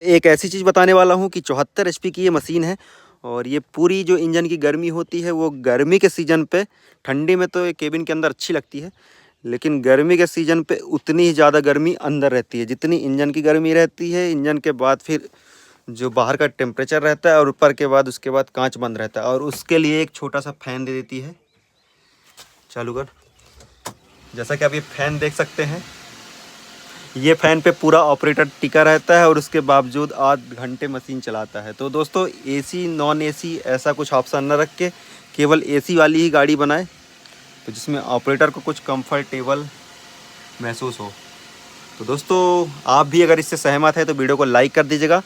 एक ऐसी चीज़ बताने वाला हूँ कि 74 एचपी की ये मशीन है और ये पूरी जो इंजन की गर्मी होती है वो गर्मी के सीज़न पे, ठंडी में तो ये केबिन के अंदर अच्छी लगती है, लेकिन गर्मी के सीज़न पे उतनी ही ज़्यादा गर्मी अंदर रहती है जितनी इंजन की गर्मी रहती है। इंजन के बाद फिर जो बाहर का टेम्परेचर रहता है और ऊपर के बाद उसके बाद कांच बंद रहता है, और उसके लिए एक छोटा सा फैन दे देती है। चालू कर। जैसा कि आप ये फैन देख सकते हैं, ये फ़ैन पे पूरा ऑपरेटर टिका रहता है और उसके बावजूद 8 घंटे मशीन चलाता है। तो दोस्तों एसी नॉन एसी ऐसा कुछ ऑप्शन न रख के केवल एसी वाली ही गाड़ी बनाए, तो जिसमें ऑपरेटर को कुछ कंफर्टेबल महसूस हो। तो दोस्तों आप भी अगर इससे सहमत है तो वीडियो को लाइक कर दीजिएगा।